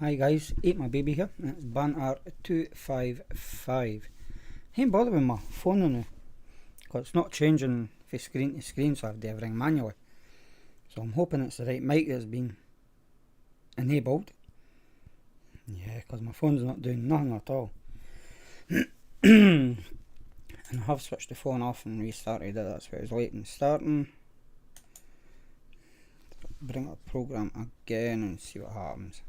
Hi guys, EatMaBB here, and it's Banter 255. I ain't bothered with my phone now, because it's not changing from screen to screen, so I have to everything manually. So I'm hoping it's the right mic that's been enabled. Yeah, because my phone's not doing nothing at all. And I have switched the phone off and restarted it, that's why it was late in starting. Bring up the program again and see what happens.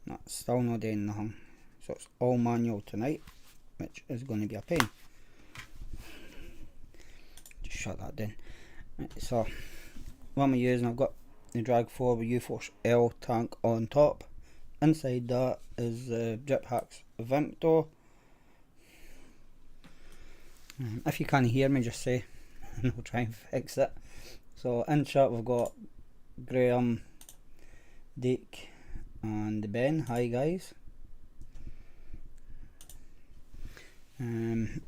That's still not doing nothing, so it's all manual tonight, which is going to be a pain. Just shut that down. Right, so what I'm using, I've got the Drag 4 with U-Force L tank on top. Inside that is the Drip Hacks Vape. If you can't hear me, just say and I'll try and fix it. So in chat we've got Graham, Dick and Ben. Hi guys. On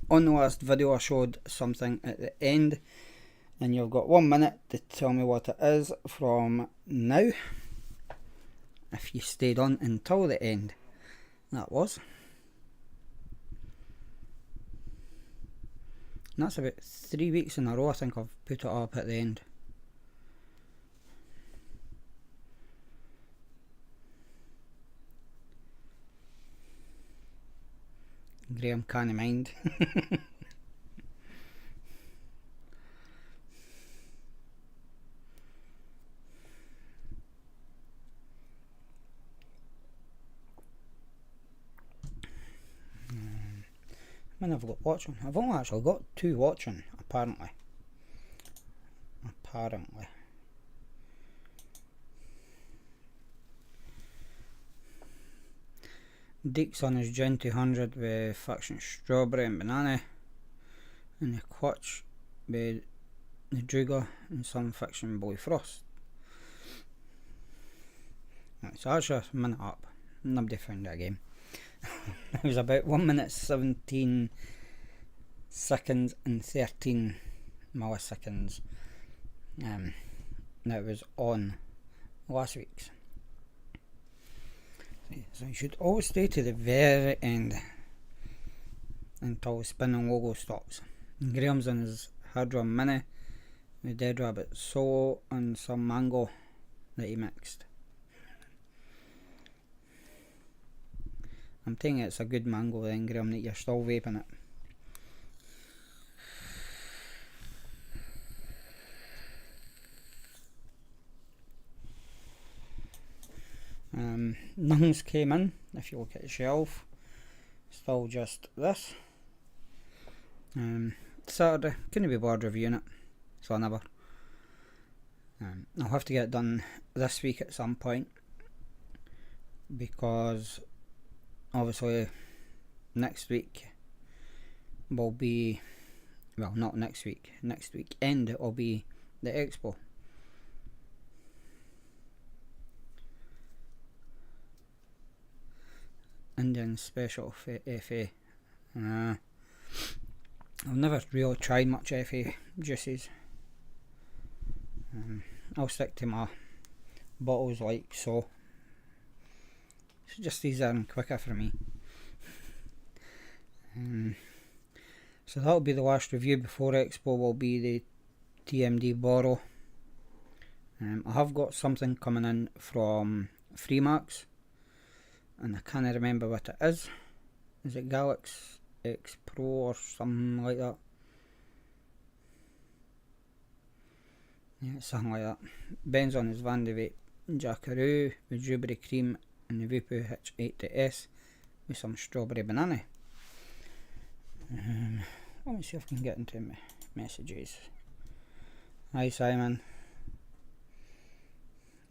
the last video I showed something at the end, and you've got 1 minute to tell me what it is from now, if you stayed on until the end. That was. And that's about 3 weeks in a row I think I've put it up at the end. Graham can't mind. When I've got watching, I've only actually got 2 watching apparently. Dick's on his Gen 200 with Faction Strawberry and Banana, and the Clutch with the Druga and some Faction Boy Frost. Right, so that's just a minute up. Nobody found that game. It was about 1 minute 17 seconds and 13 milliseconds. That was on last week's. So you should always stay to the very end until the spinning logo stops. And Graham's on his Hard Drum Mini with Dead Rabbit Solo and some mango that he mixed. I'm thinking it's a good mango then, Graham, that you're still vaping it. Nothing's came in, if you look at the shelf. Still just this. Saturday, couldn't be bored reviewing it, so I never. I'll have to get it done this week at some point, because obviously next week will be, well, not next week, next weekend it will be the expo. Indian Special FA. I've never really tried much FA juices. I'll stick to my bottles like so. It's just easier and quicker for me. So that'll be the last review before Expo, will be the TMD Borrow. I have got something coming in from Freemax, and I can't remember what it is. Is it Galaxy X Pro or something like that? Yeah, something like that. Ben's on his Van de Vape Jackaroo with Jewberry Cream and the Vape Hitch 80S with some Strawberry Banana. Let me see if I can get into my messages. Hi Simon.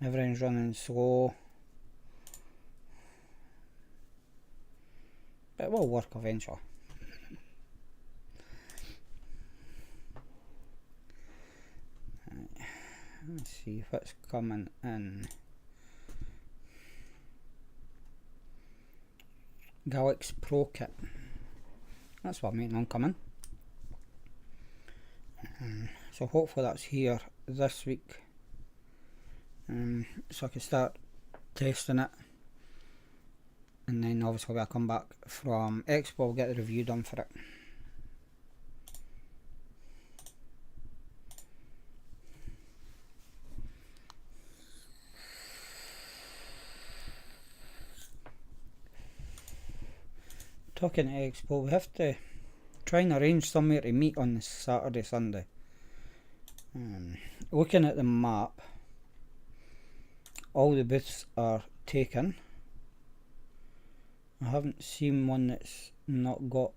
Everything's running slow, but it will work eventually. Let's see what's coming in. Galaxy Pro Kit. That's what I'm waiting on coming. So hopefully that's here this week, so I can start testing it, and then obviously when I come back from Expo I'll get the review done for it. Talking to Expo, we have to try and arrange somewhere to meet on this Saturday, Sunday. Looking at the map, all the booths are taken. I haven't seen one that's not got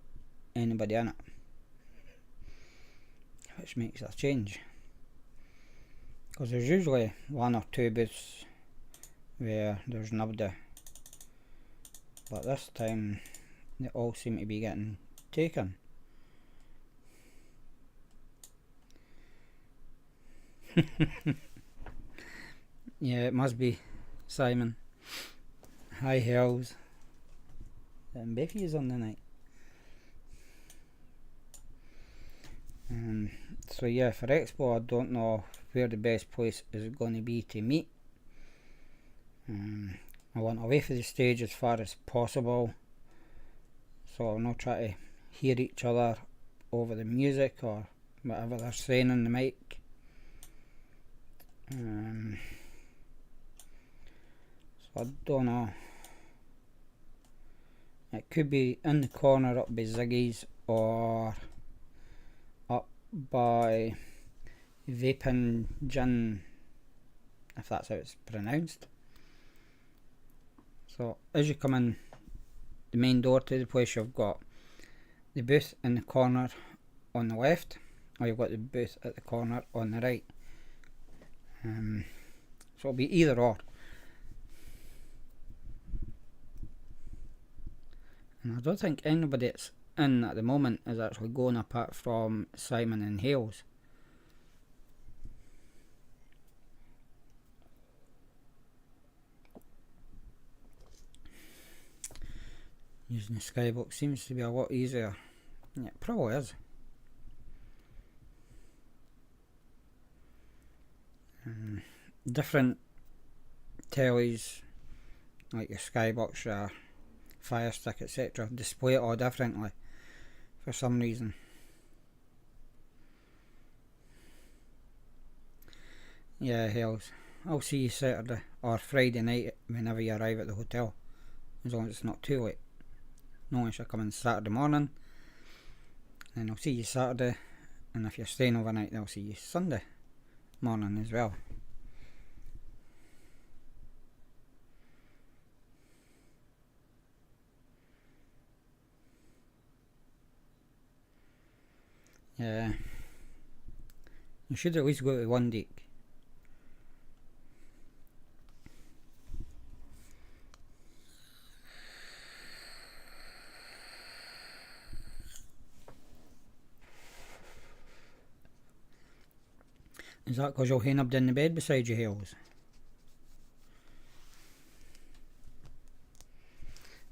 anybody in it, which makes a change, because there's usually one or two booths where there's nobody, but this time they all seem to be getting taken. Yeah, it must be Simon. Hi Hells. And Becky is on the night. So yeah, for Expo I don't know where the best place is going to be to meet. I want away from the stage as far as possible, so I'll not try to hear each other over the music or whatever they're saying on the mic. So I don't know. It could be in the corner up by Ziggy's or up by Vape and Gin, if that's how it's pronounced. So as you come in the main door to the place, you've got the booth in the corner on the left, or you've got the booth at the corner on the right. So it'll be either or. And I don't think anybody that's in at the moment is actually going apart from Simon and Hales. Using the skybox seems to be a lot easier. Yeah, it probably is. Different tellies, like your skybox, your Fire Stick, etc., display it all differently for some reason. Yeah, Hells. I'll see you Saturday or Friday night whenever you arrive at the hotel, as long as it's not too late. No one should come in Saturday morning, and I'll see you Saturday, and if you're staying overnight then I'll see you Sunday morning as well. Yeah, you should at least go to one deck. Is that because you'll end up in the bed beside you, Hales?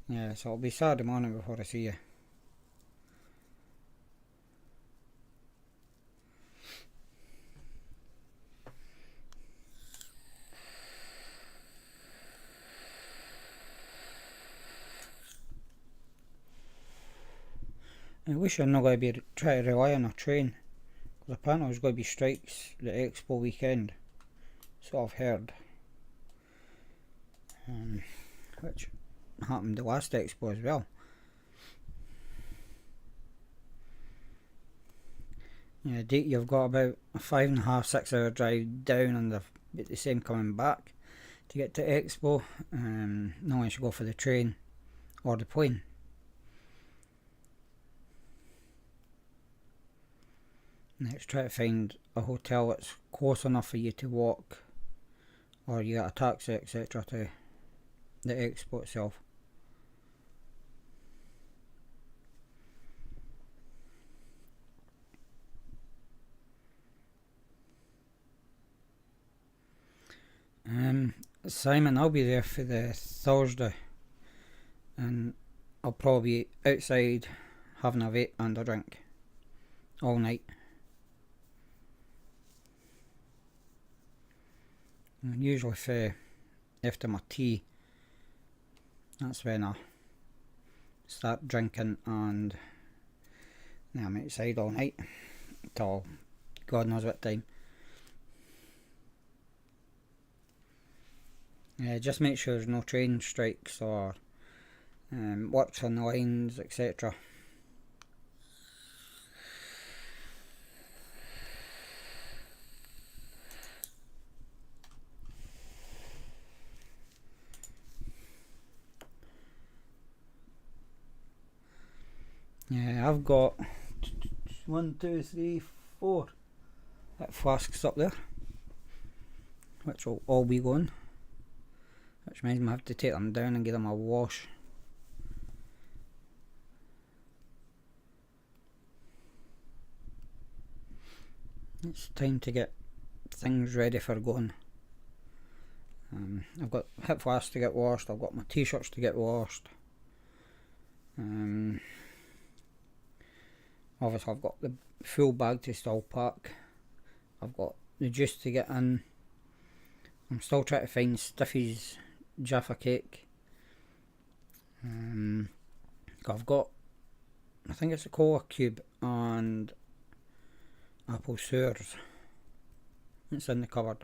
Yeah, so it'll be Saturday morning before I see you. I wish I'm not going to be trying to rely on a train, because apparently there's going to be strikes the Expo weekend, so I've heard, which happened the last Expo as well. Yeah, you've got about a 5.5, 6 hour drive down and the same coming back to get to Expo. No one should go for the train or the plane. Let's try to find a hotel that's close enough for you to walk, or you get a taxi, etc., to the Expo itself. Simon, I'll be there for the Thursday, and I'll probably be outside having a vape and a drink all night. And usually after my tea, that's when I start drinking, and now I'm outside all night till God knows what time. Just make sure there's no train strikes or works on the lines, etc. Yeah, I've got 1, 2, 3, 4 flasks up there, which will all be gone, which means I have to take them down and give them a wash. It's time to get things ready for going. I've got hip flasks to get washed, I've got my t-shirts to get washed. Obviously I've got the full bag to still pack. I've got the juice to get in. I'm still trying to find Stiffy's Jaffa cake. I've got, I think it's a cola cube and apple sours. It's in the cupboard.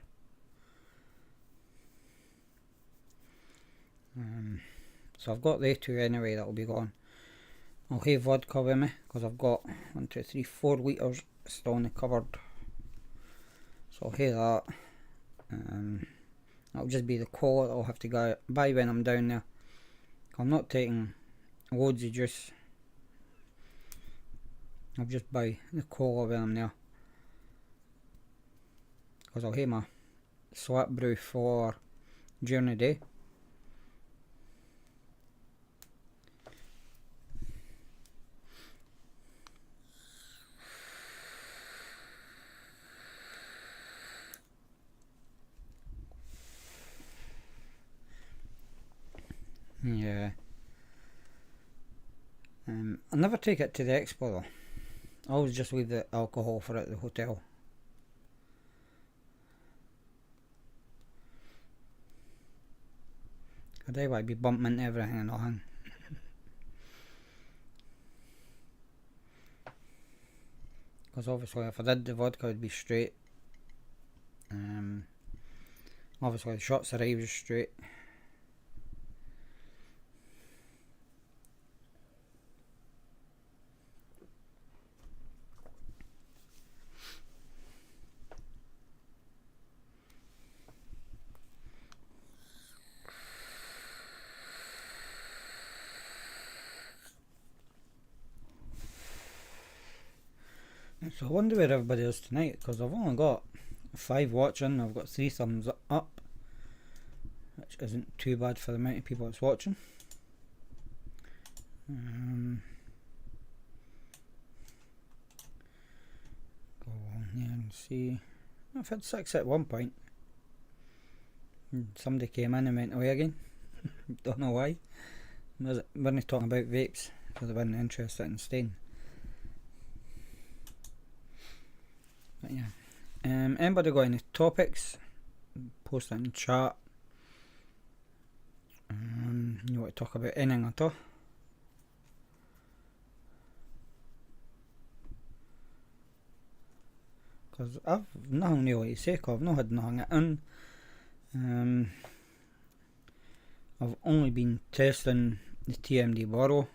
So I've got they two anyway that'll be gone. I'll have vodka with me because I've got 1, 2, 3, 4 litres still in the cupboard. So I'll have that. That'll just be the cola that I'll have to go buy when I'm down there. I'm not taking loads of juice. I'll just buy the cola when I'm there. Because I'll have my slap brew for during the day. Yeah. I never take it to the expo though. I always just leave the alcohol for at the hotel. I do like be bumping into everything and nothing. Because obviously if I did the vodka it would be straight. Obviously the shots arrive straight. So I wonder where everybody is tonight, because I've only got 5 watching. I've got 3 thumbs up, which isn't too bad for the amount of people that's watching. Go on here and see. I've had 6 at one point. Somebody came in and went away again. Don't know why. We're talking about vapes because they weren't interested in staying. But yeah. Anybody got any topics? Post it in chat. You want to talk about anything at all? Because I've nothing really to say, cause I've not had nothing in. I've only been testing the TMD Borrow,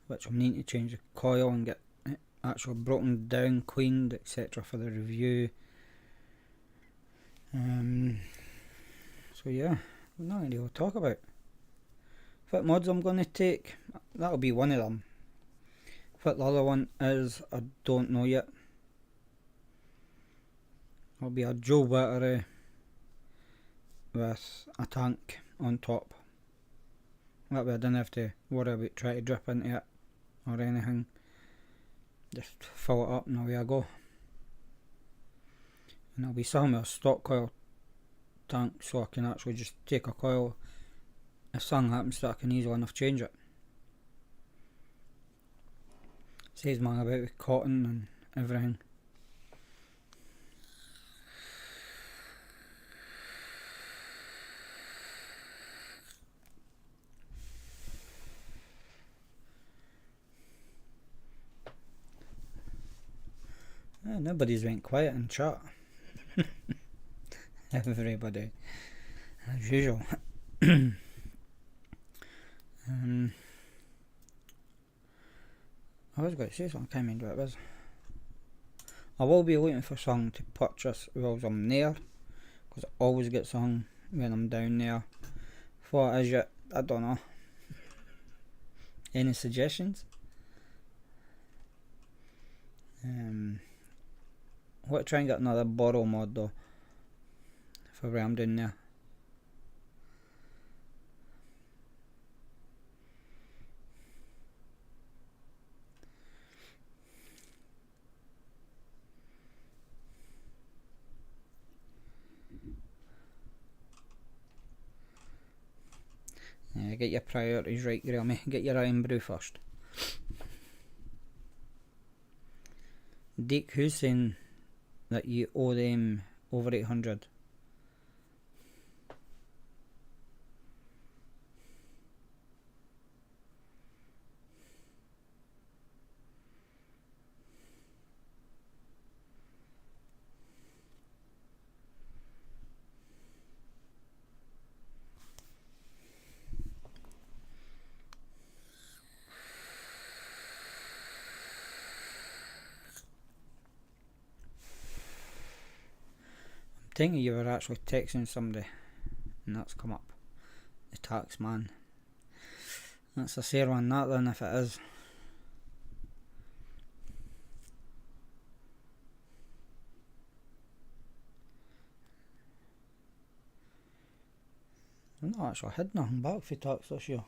which I'm needing to change the coil and get it actually broken down, cleaned, etc. for the review. So yeah, nothing really to talk about. What mods I'm going to take, that'll be one of them. What the other one is, I don't know yet. It'll be a Joe battery with a tank on top. That way I don't have to worry about trying to drip into it or anything. Just fill it up and away I go. And it'll be some of a stock coil tank, so I can actually just take a coil if something happens that I can easily enough change it. Saves me about with cotton and everything. Nobody's went quiet in chat. Everybody, as usual. I was going to say something, I can't remember what it was. I will be looking for something to purchase whilst I'm there, because I always get something when I'm down there. What is it? I don't know. Any suggestions? What, try and get another borrow mod though for where I'm doing there. Yeah, get your priorities right, Grammy. Get your iron brew first. Dick, who's saying that you owe them over 800? Thinking you were actually texting somebody and that's come up. The tax man. That's a fair one, that then, if it is. I've not actually had nothing back for tax this year.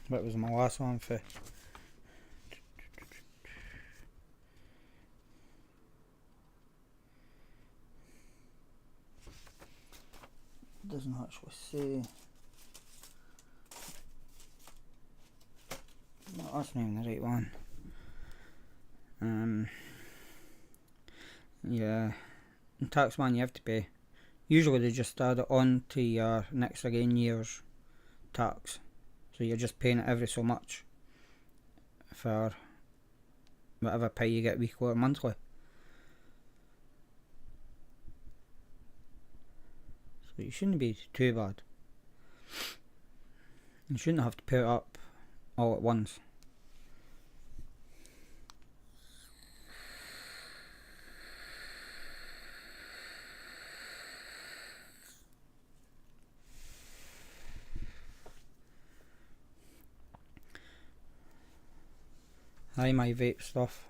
What was my last one for? Doesn't actually say. No, that's not even the right one. Yeah, in Taxman you have to pay. Usually they just add it on to your next again year's tax, so you're just paying it every so much for whatever pay you get weekly or monthly. So you shouldn't be too bad. You shouldn't have to pay it up all at once. Hi, my vape stuff.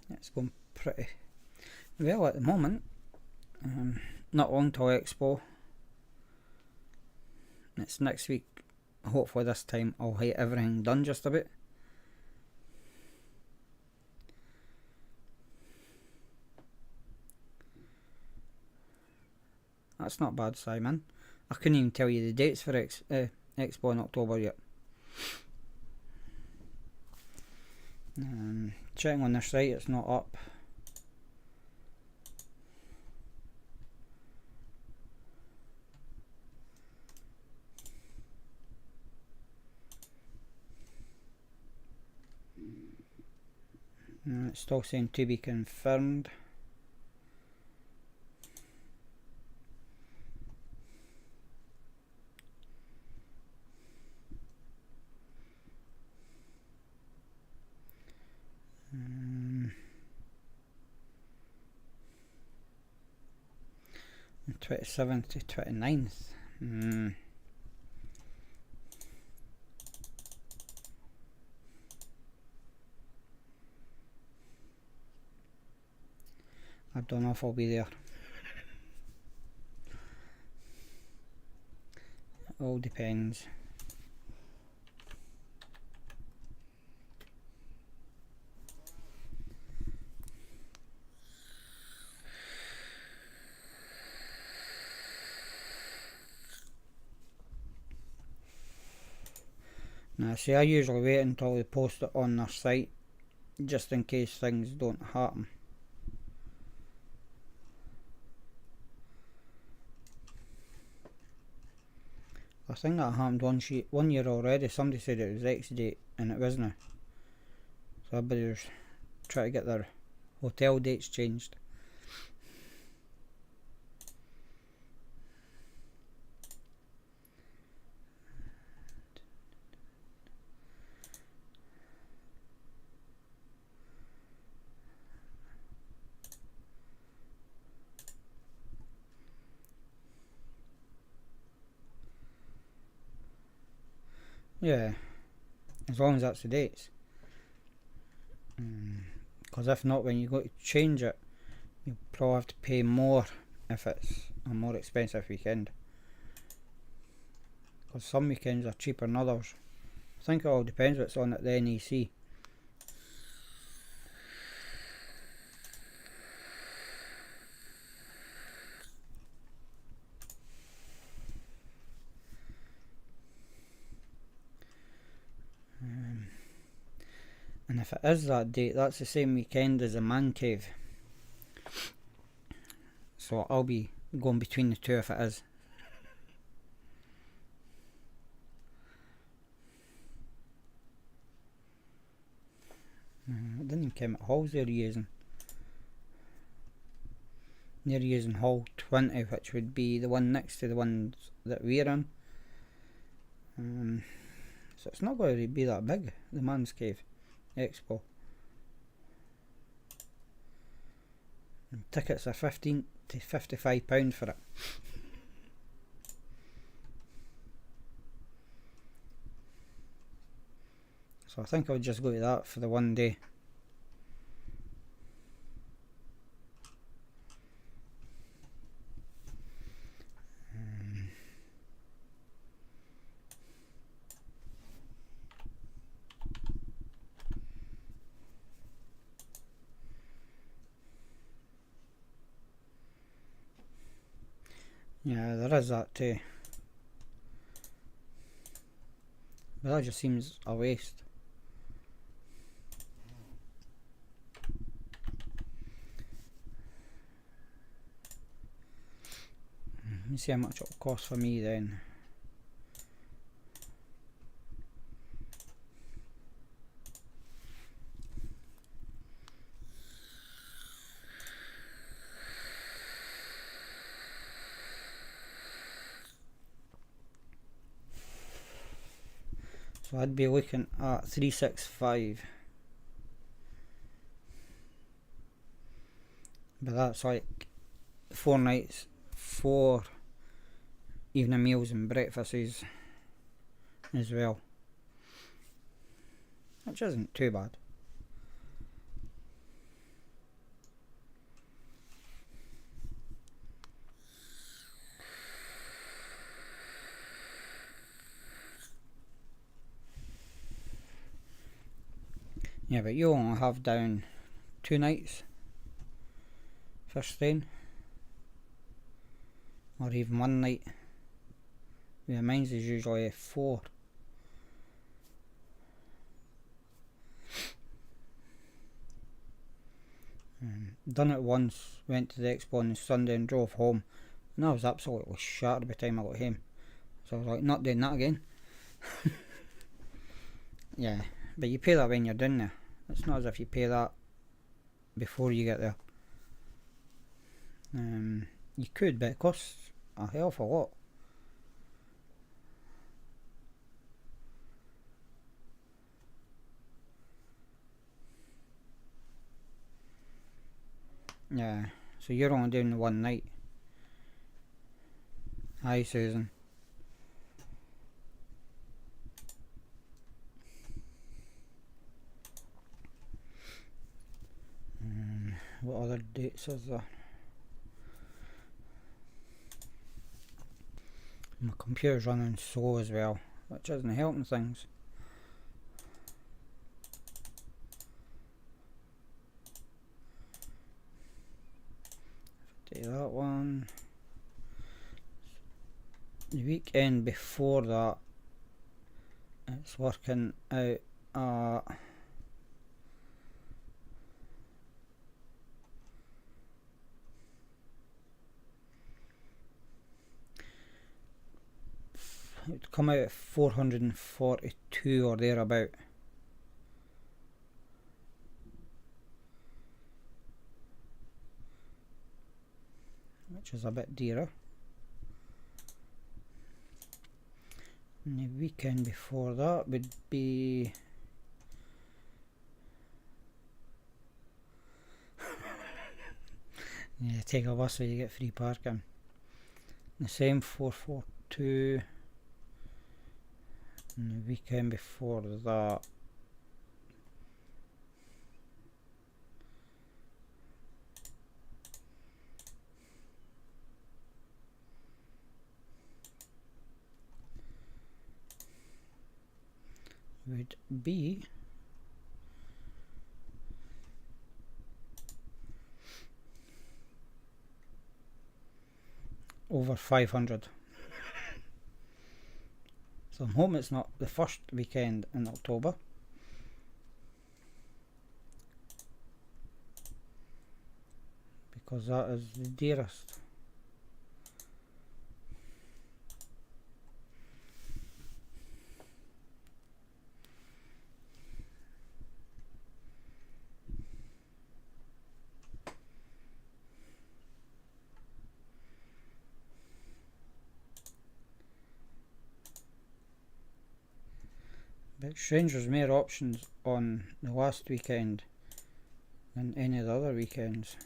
It's going pretty well at the moment. Not long till Expo. It's next week. Hopefully this time I'll have everything done just a bit. That's not bad, Simon. I couldn't even tell you the dates for Expo in October yet. Checking on their site, it's not up. It's still saying to be confirmed. Um, 27th to 29th. I don't know if I'll be there. It all depends. Now, see, I usually wait until they post it on their site, just in case things don't happen. I think that happened one year already. Somebody said it was X date and it wasn't. So everybody's trying to get their hotel dates changed. Yeah, as long as that's the dates. Because if not, when you go to change it, you'll probably have to pay more if it's a more expensive weekend. Because some weekends are cheaper than others. I think it all depends what's on at the NEC. And if it is that date, that's the same weekend as the man cave. So I'll be going between the two if it is. I didn't even care what halls they're using. They're using hall 20, which would be the one next to the ones that we're in. So it's not going to be that big, the man's cave expo. And tickets are £15 to £55 for it. So I think I'll just go to that for the one day. Yeah, there is that too. But that just seems a waste. Let me see how much it'll cost for me then. So I'd be looking at 365. But that's like 4 nights, 4 evening meals and breakfasts as well, which isn't too bad. Yeah, but you only have down 2 nights for staying, or even 1 night. Yeah, mine's is usually 4. Done it once, went to the expo on Sunday and drove home, and I was absolutely shattered by the time I got home. So I was like, not doing that again. Yeah, but you pay that when you're down there. It's not as if you pay that before you get there. You could, but it costs a hell of a lot. Yeah, so you're only doing the 1 night. Hi, Susan. What other dates is there? My computer's running slow as well, which isn't helping things. Do that one. The weekend before that, it's working out at it would come out at 442 or thereabout. Which is a bit dearer. And the weekend before that would be yeah, take a bus so you get free parking. The same 442. And the weekend before that would be over 500. So I'm hoping it's not the first weekend in October. Because that is the dearest. But strange, there's more options on the last weekend than any of the other weekends.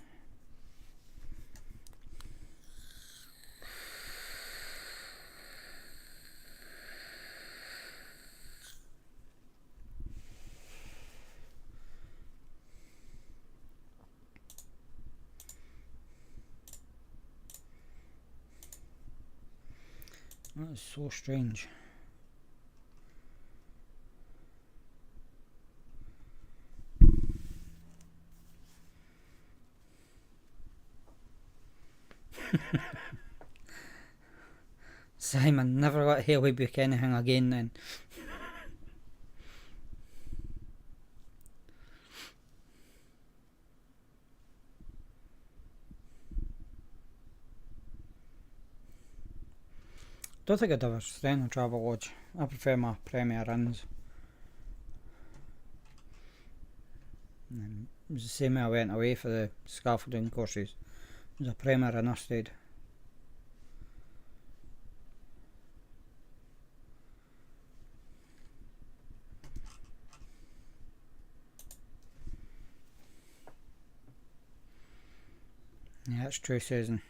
That is so strange. Simon, never let Haley book anything again then. Don't think I'd ever stay in a travel lodge. I prefer my Premier Inns. It was the same way I went away for the scaffolding courses. It was a Premier Inn I stayed. Yeah, that's true, Susan.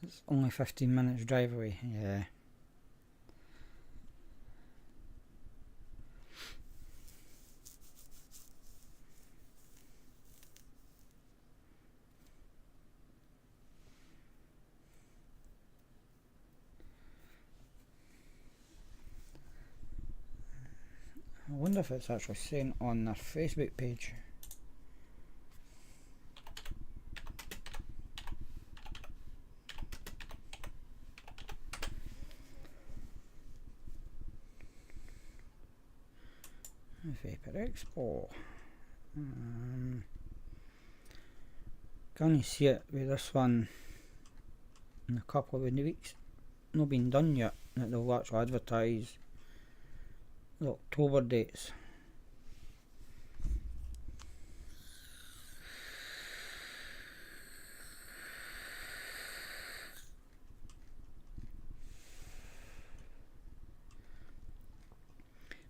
It's only 15 minutes drive away, yeah. I wonder if it's actually saying on their Facebook page. Vapor Expo. Can you see it with this one in a couple of weeks? Not been done yet, that they'll actually advertise the October dates.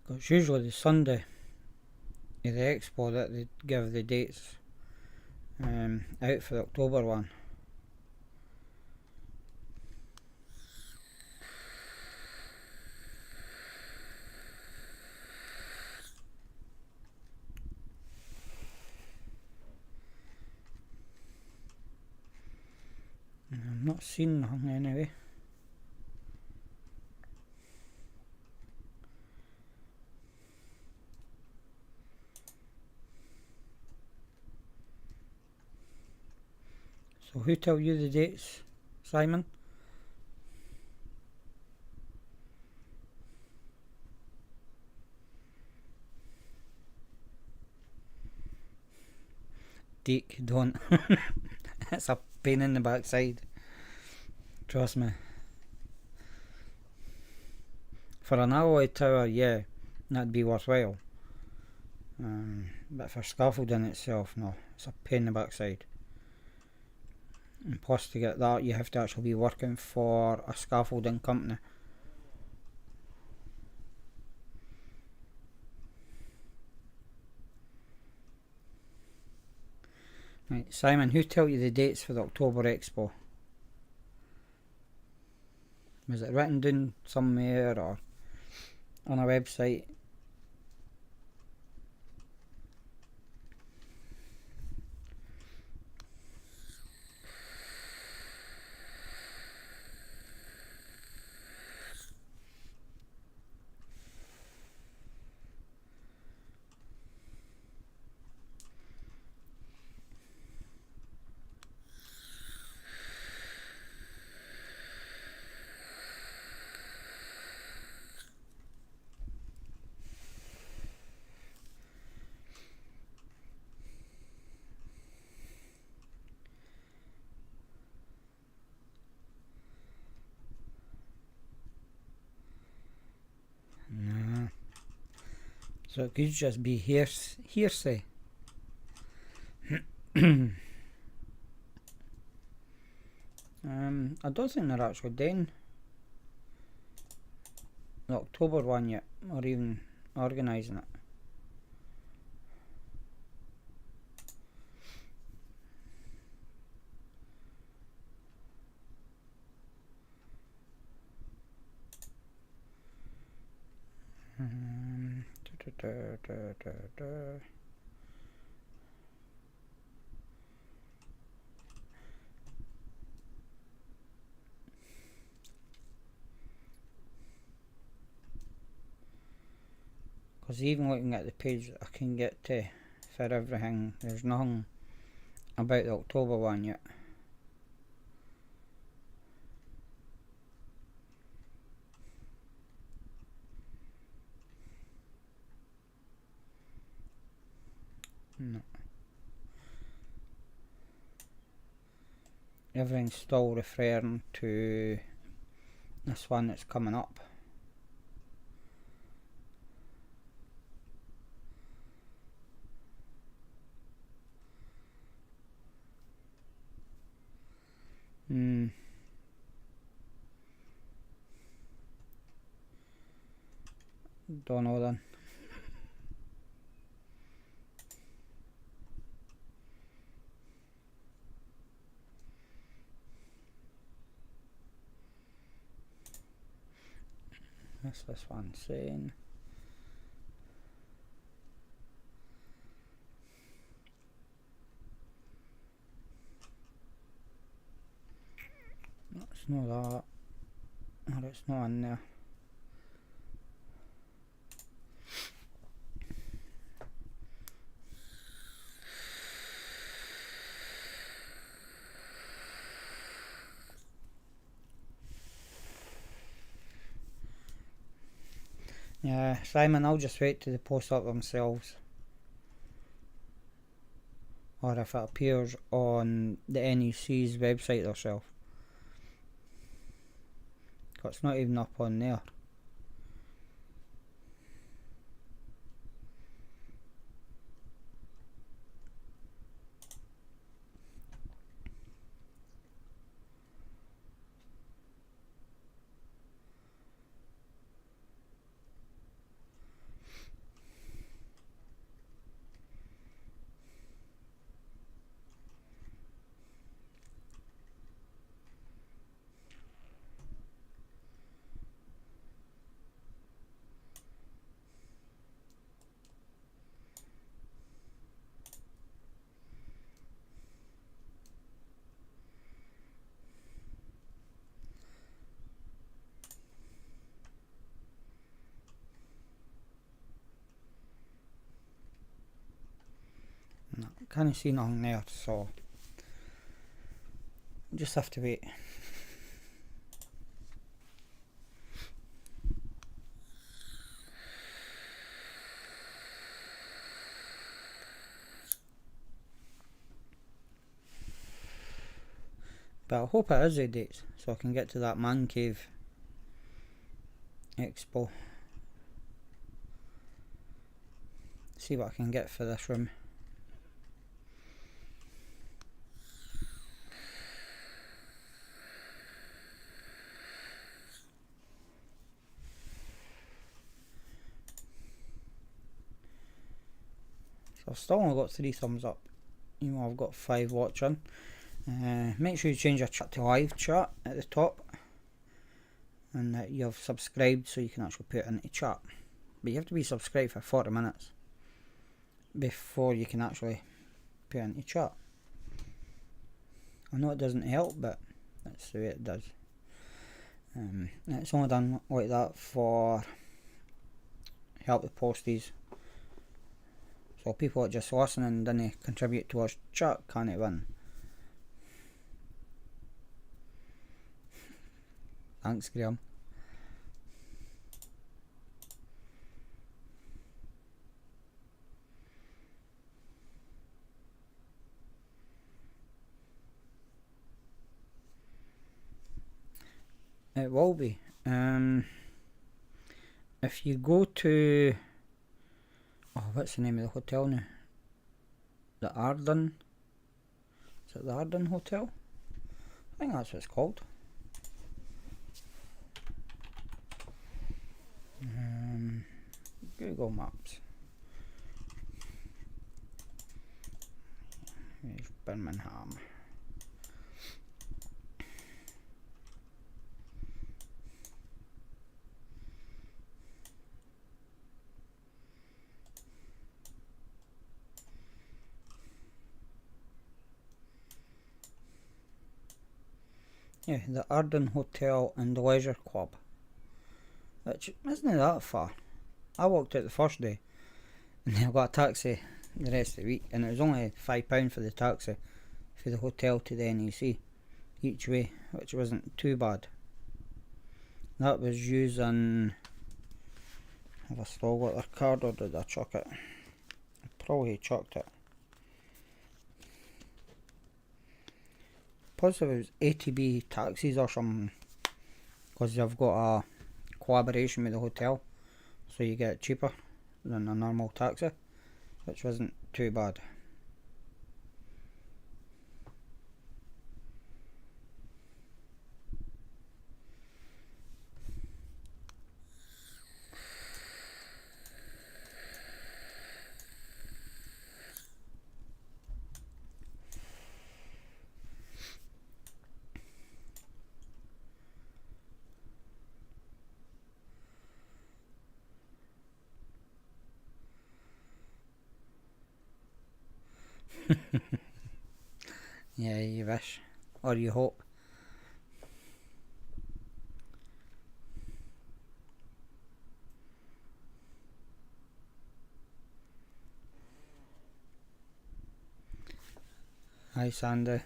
Because it's usually the Sunday of the expo that they give the dates out for the October one. I'm not seeing nothing anyway. So who tell you the dates, Simon? Deek, don't. It's a pain in the backside. Trust me. For an alloy tower, yeah, that'd be worthwhile. But for scaffolding itself, no, it's a pain in the backside. And plus, to get that, you have to actually be working for a scaffolding company. Right, Simon, who tell you the dates for the October Expo? Was it written down somewhere or on a website? No. So it could just be hearsay. I don't think they're actually doing the October one yet, or even organising it. Because even looking at the page that I can get to for everything, there's nothing about the October one yet. No. Everything's still referring to this one that's coming up. Don't know then. What's this one saying? No, it's not that. Or it's not in there. Yeah, Simon, I'll just wait till they post up themselves. Or if it appears on the NEC's website themselves. Because it's not even up on there. No, can't see nothing there, so just have to wait. But I hope it is the dates, so I can get to that man cave expo. See what I can get for this room. So I've still only got 3 thumbs up, even though I've got 5 watching. Make sure you change your chat to live chat at the top, and that you've subscribed so you can actually put it into chat. But you have to be subscribed for 40 minutes before you can actually put it into chat. I know it doesn't help, but that's the way it does. It's only done like that for help the posties. So people that just listen and didn't contribute towards chat can't win. Thanks, Graham. It will be. If you go to... Oh, what's the name of the hotel now? The Arden? Is it the Arden Hotel? I think that's what it's called. Google Maps. Here's Birmingham. Yeah, the Arden Hotel and Leisure Club, which isn't that far. I walked out the first day and then I got a taxi the rest of the week, and it was only £5 for the taxi for the hotel to the NEC each way, which wasn't too bad. That was using... Have I still got their card, or did I chuck it? I probably chucked it. Plus if it was ATB taxis or something, because they've got a collaboration with the hotel, so you get it cheaper than a normal taxi, which wasn't too bad. Yeah, you wish, or you hope. Hi Sandy.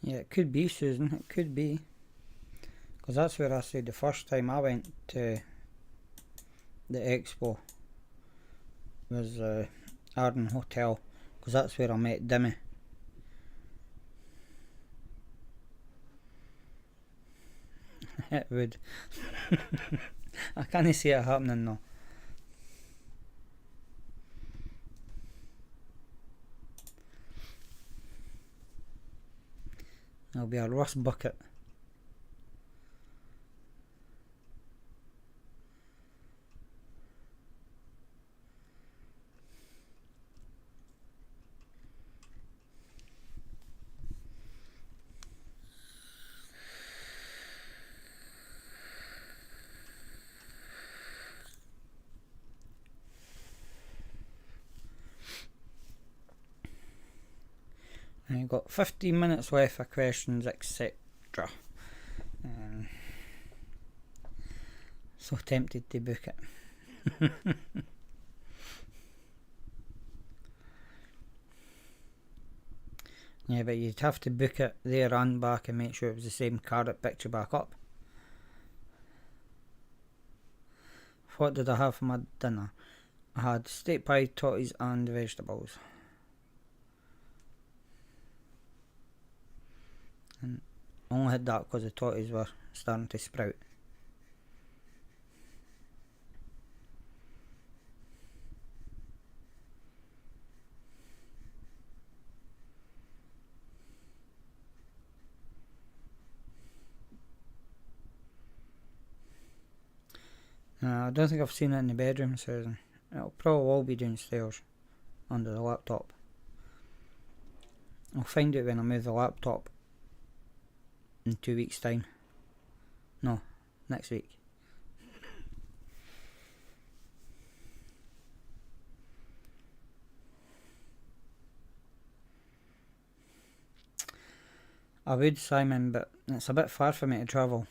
Yeah, it could be, Susan, it could be. Because that's where I said the first time I went to the expo was Arden Hotel, because that's where I met Dimmy. It would. I can't see it happening though. It'll be a rust bucket. And you've got 15 minutes left for questions, etc. So tempted to book it. Yeah, but you'd have to book it there and back and make sure it was the same car that picked you back up. What did I have for my dinner? I had steak pie, totties and vegetables. And I only had that because the totties were starting to sprout. I don't think I've seen it in the bedroom, Susan. It'll probably all be downstairs, under the laptop. I'll find it when I move the laptop in 2 weeks' time. No, next week. I would, Simon, but it's a bit far for me to travel.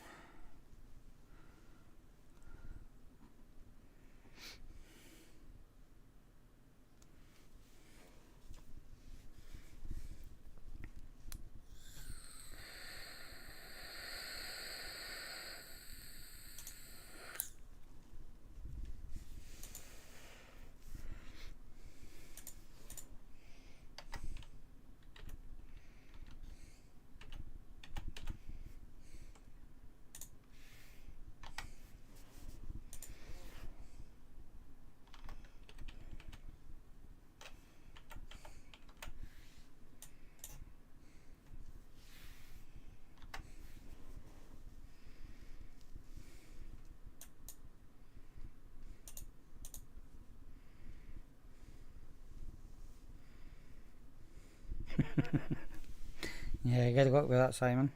Yeah, good luck with that, Simon.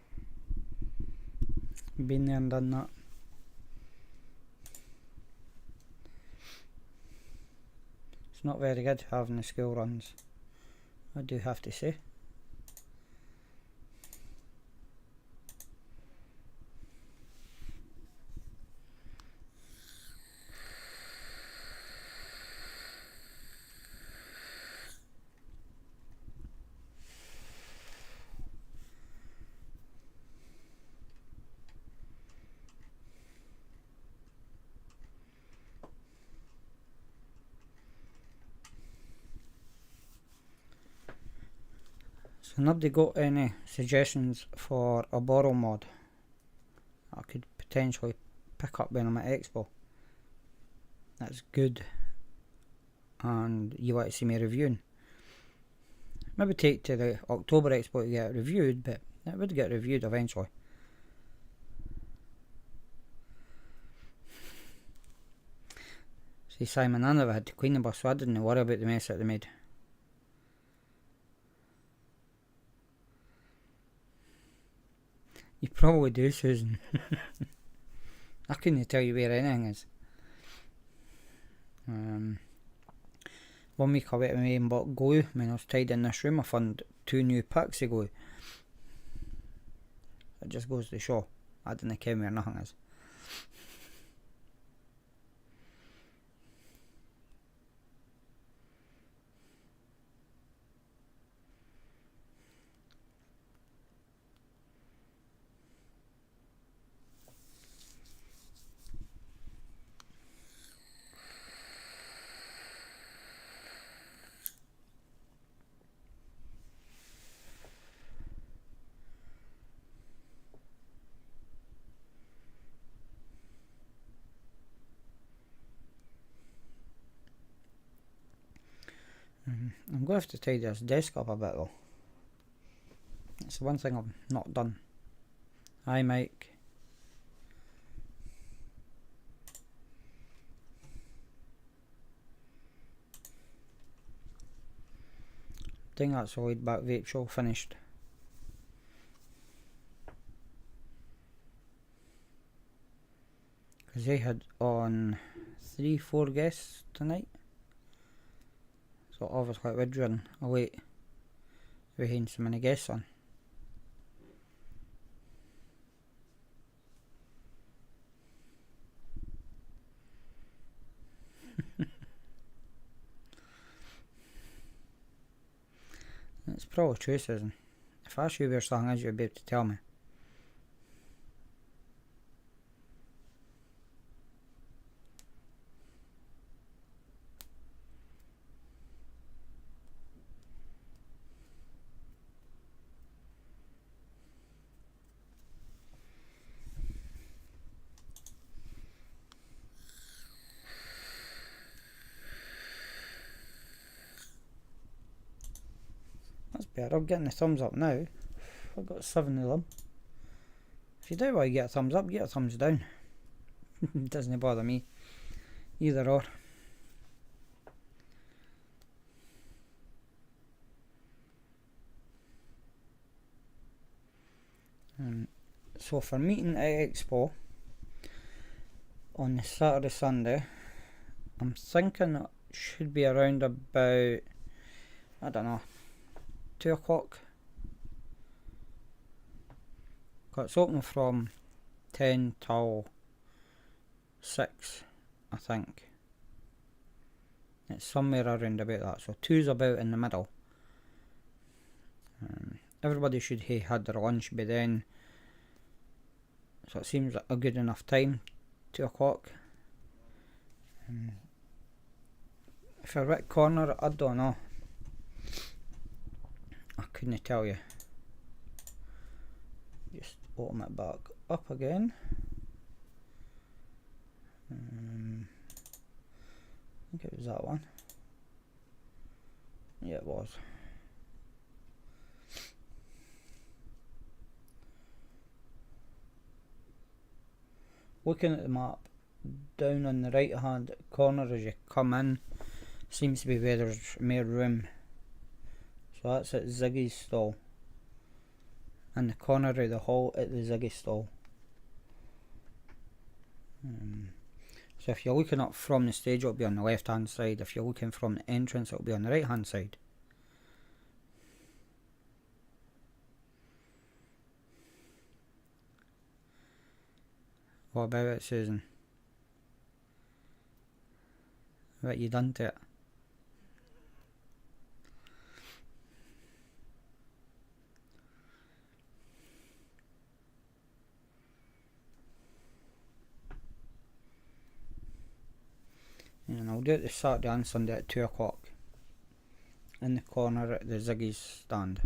Been there and done that. It's not very good having the school runs, I do have to say. So nobody got any suggestions for a borrow mod I could potentially pick up when I'm at Expo? That's good and you want to see me reviewing. Maybe take to the October Expo to get it reviewed, but it would get reviewed eventually. See, Simon, I never had to clean the bus, so I didn't worry about the mess that they made. You probably do, Susan. I couldn't tell you where anything is. 1 week I went away and bought glue. When I was tied in this room, I found 2 new packs of glue. It just goes to show I didn't care where nothing is. I'm going to have to tidy this desk up a bit though. It's the one thing I've not done. Hi Mike. I think that's all laid back vape show finished. Because they had on 3-4 guests tonight. So obviously it would run late with having so many guests on. It's probably true, Susan. If I ask you where something is, you'll be able to tell me. That's better. I'm getting the thumbs up now. I've got 7 of them. If you do want to get a thumbs up, get a thumbs down. It doesn't bother me. Either or. So for meeting at Expo on the Saturday Sunday, I'm thinking it should be around about, I don't know, 2 o'clock. It's open from 10 till 6, I think. It's somewhere around about that, so 2's about in the middle. Everybody should have had their lunch by then, so it seems like a good enough time, 2 o'clock. If I right corner, I don't know. I couldn't tell you. Just open it back up again. I think it was that one. Yeah, it was. Looking at the map, down on the right hand corner as you come in, seems to be where there's more room. So that's at Ziggy's stall. In the corner of the hall at the Ziggy stall. So if you're looking up from the stage, it'll be on the left hand side. If you're looking from the entrance, it'll be on the right hand side. What about it, Susan? What you done to it? And I'll do it this Saturday and Sunday at 2 o'clock. In the corner at the Ziggy's stand.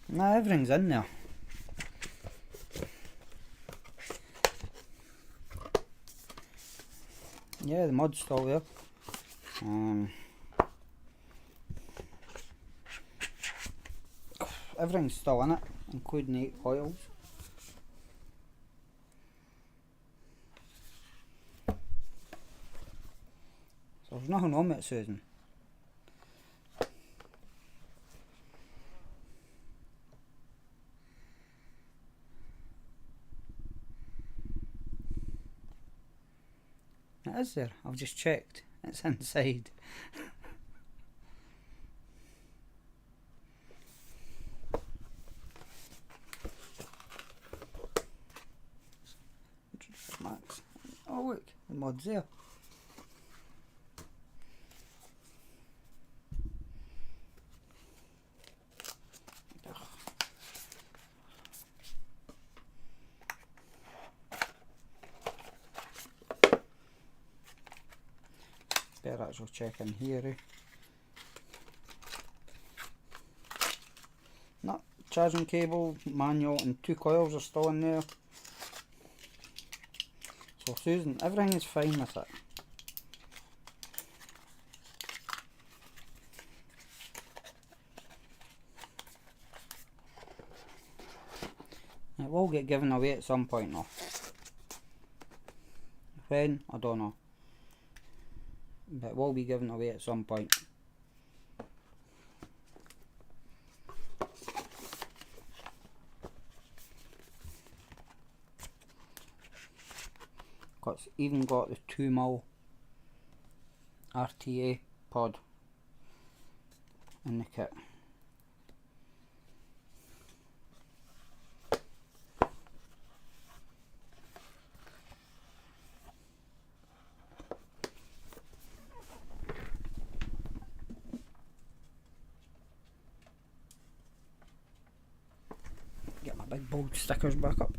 Nah, everything's in there. Yeah, the mud's still there. Everything's still in it, including the 8 coils. So there's nothing wrong with it, Susan. It is there, I've just checked. It's inside. Max. Oh look, the mod's there. Better actually check in here. No, charging cable, manual and 2 coils are still in there. So Susan, everything is fine with it. It will get given away at some point though. When? I don't know. But it will be given away at some point. It's even got the 2mm RTA pod in the kit. Get my big bold stickers back up.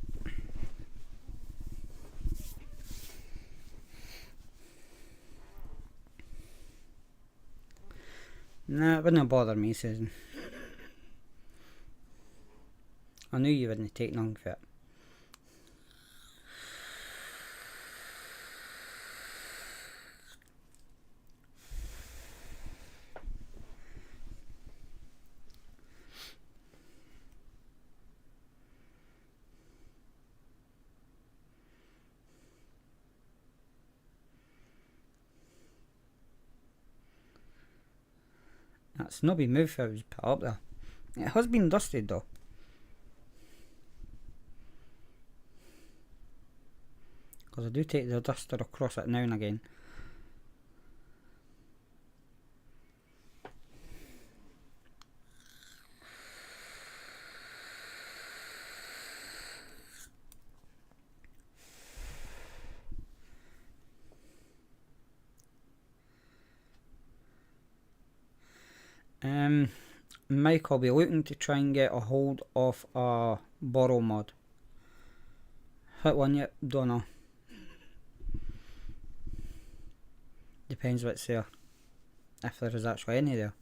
Nah, it wouldn't bother me, Susan. I knew you wouldn't take long for it. That snobby mouth I was put up there. It has been dusted though. Because I do take the duster across it now and again. Mike, I'll be looking to try and get a hold of a borrow mod. Hit one yet? Don't know. Depends what's there. If there is actually any there.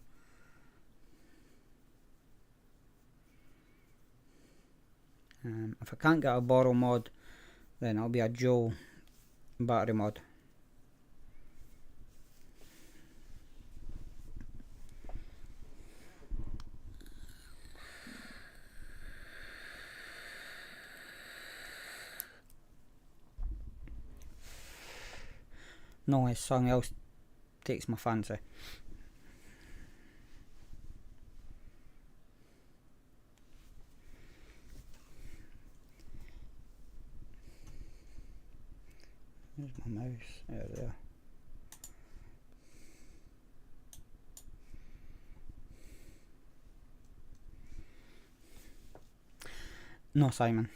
If I can't get a borrow mod, then I'll be a dual battery mod. No, something else takes my fancy. Where's my mouse? There. No, Simon.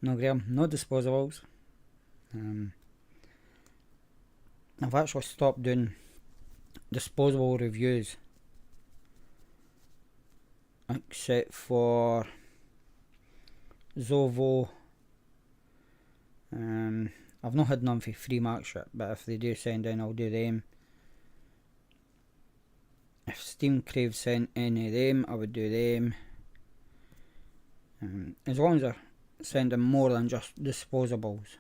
No, Graham, no disposables. I've actually stopped doing disposable reviews, except for Zovo. I've not had none for free marks yet, but if they do send in, I'll do them. If Steam Crave sent any of them, I would do them. As long as they're sending more than just disposables,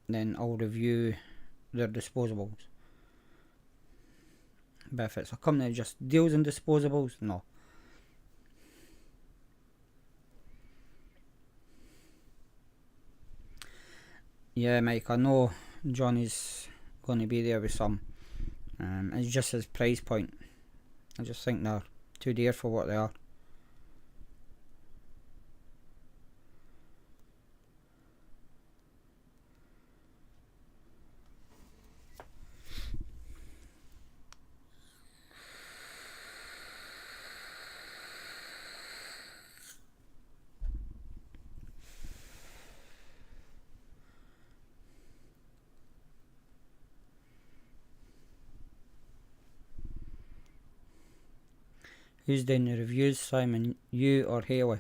then I'll review their disposables. But if it's a company that just deals in disposables, no. Yeah, Mike, I know Johnny's going to be there with some. It's just his price point. I just think they're too dear for what they are. Who's doing the reviews, Simon? You or Haley?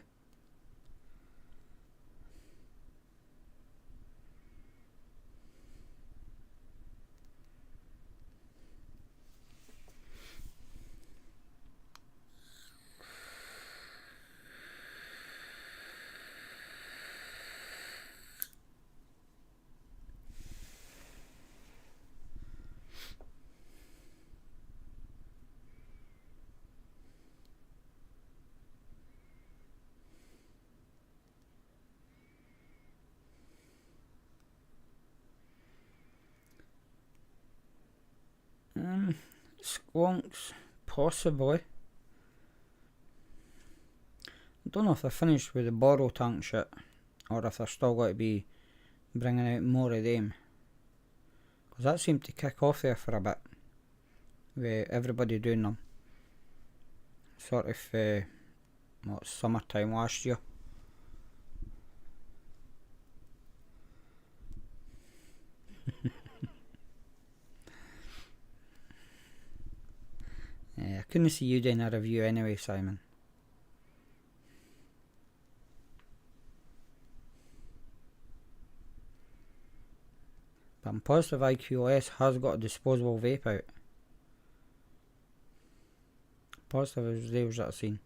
Squonks, possibly. I don't know if they're finished with the borrow tank shit, or if they're still going to be bringing out more of them. Because that seemed to kick off there for a bit, with everybody doing them. Sort of, summertime last year. I couldn't see you doing a review anyway, Simon. But I'm positive IQOS has got a disposable vape out. Positive as they was that I've seen.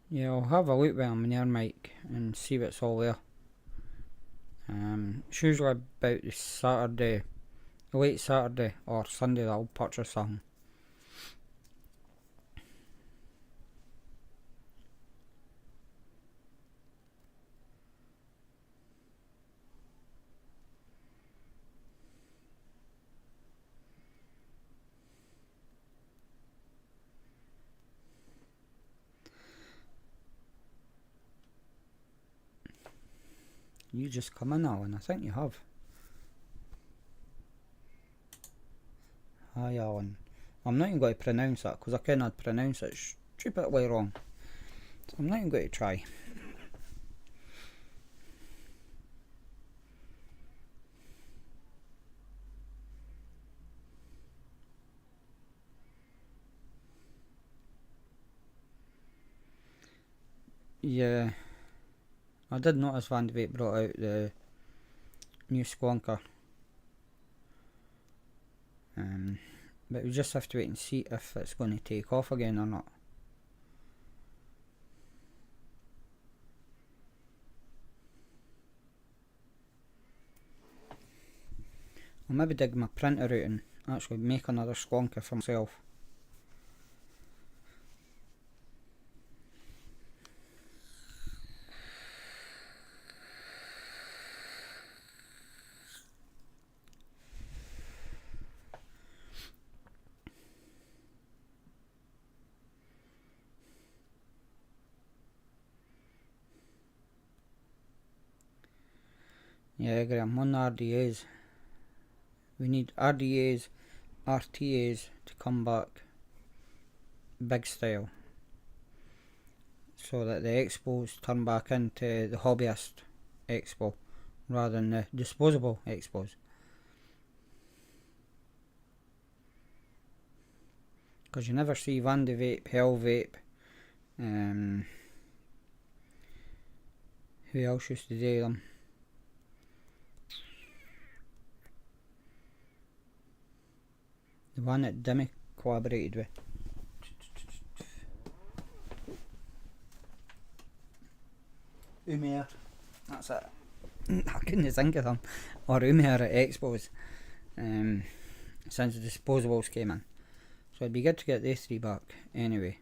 Yeah, I'll have a look when I'm near Mike and see what's all there. It's usually about the Saturday, late Saturday or Sunday that I'll purchase something. You just come in, Alan. I think you have. Hi, Alan. I'm not even going to pronounce that because I cannot pronounce it stupidly wrong. So I'm not even going to try. Yeah, I did notice Van de Vape brought out the new squonker. But we just have to wait and see if it's going to take off again or not. I'll maybe dig my printer out and actually make another squonker for myself. Yeah, Graham, on the RDAs. We need RDAs, RTAs to come back big style. So that the expos turn back into the hobbyist expo rather than the disposable expos. Because you never see Van de Vape, Hell Vape, who else used to do them? The one that Dimmy collaborated with. Umair. That's it. I couldn't think of them. Or Umair at Expos. Since the disposables came in. So it'd be good to get these three back anyway.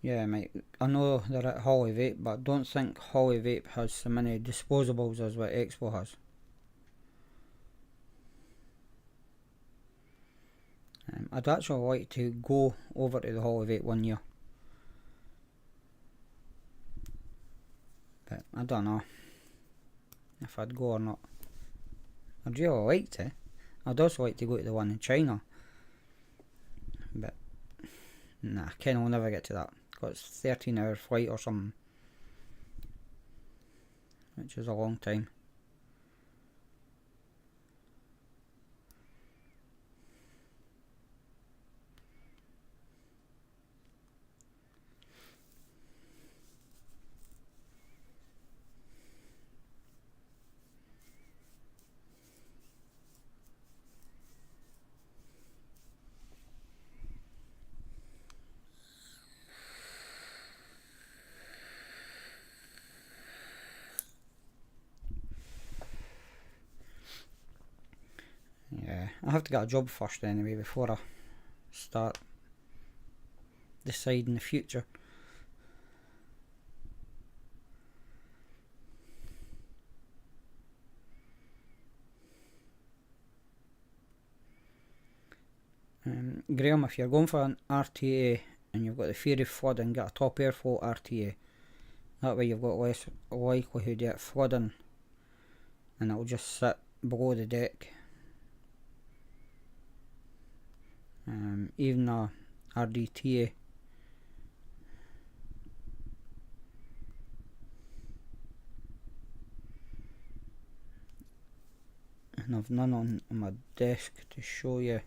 Yeah, mate, I know they're at Holly Vape, but I don't think Holly Vape has so many disposables as what Expo has. I'd actually like to go over to the Holly Vape one year. But I don't know if I'd go or not. I'd really like to. I'd also like to go to the one in China. But nah, Ken will never get to that. It's 13-hour flight or something, which is a long time. have to get a job first anyway before I start deciding the future. Graham, if you're going for an RTA and you've got the fear of flooding, get a top airflow RTA. That way you've got less likelihood of it flooding, and it'll just sit below the deck. Even a RDTA, and I've none on my desk to show you.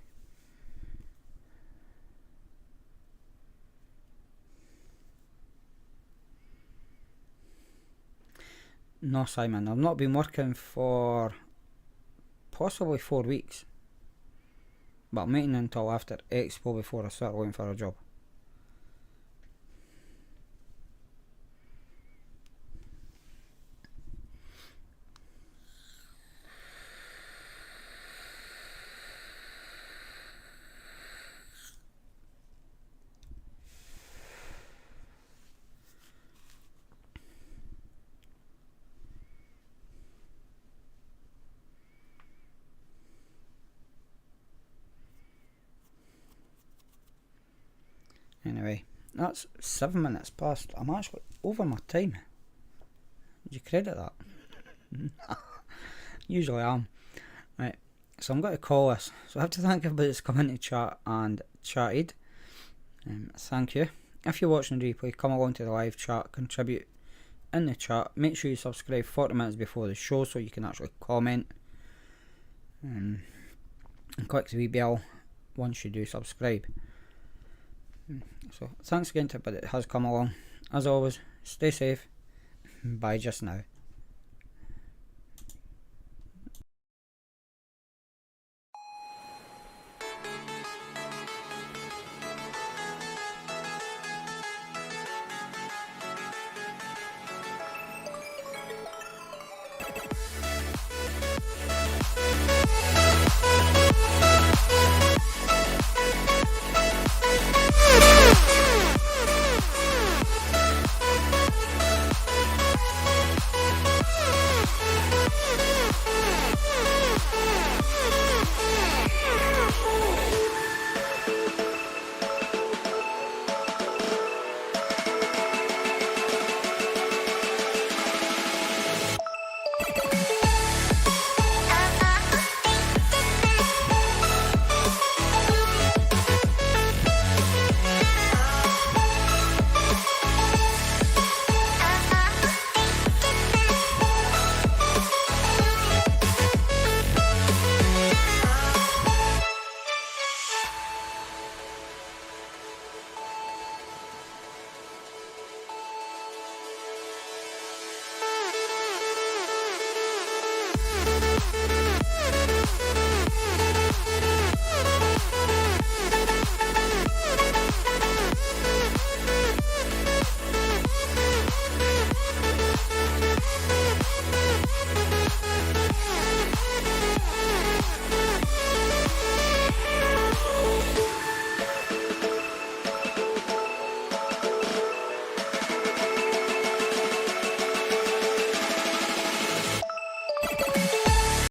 No, Simon, I've not been working for possibly 4 weeks, but I'm waiting until after Expo before I start looking for a job. Anyway, that's 7 minutes past. I'm actually over my time. Would you credit that? Usually I am. Right, so I'm going to call this. So I have to thank everybody that's come into chat and chatted. Thank you. If you're watching the replay, come along to the live chat, contribute in the chat. Make sure you subscribe 40 minutes before the show so you can actually comment. And click the wee bell once you do subscribe. So thanks again to everybody that has come along. As always, stay safe. Bye just now.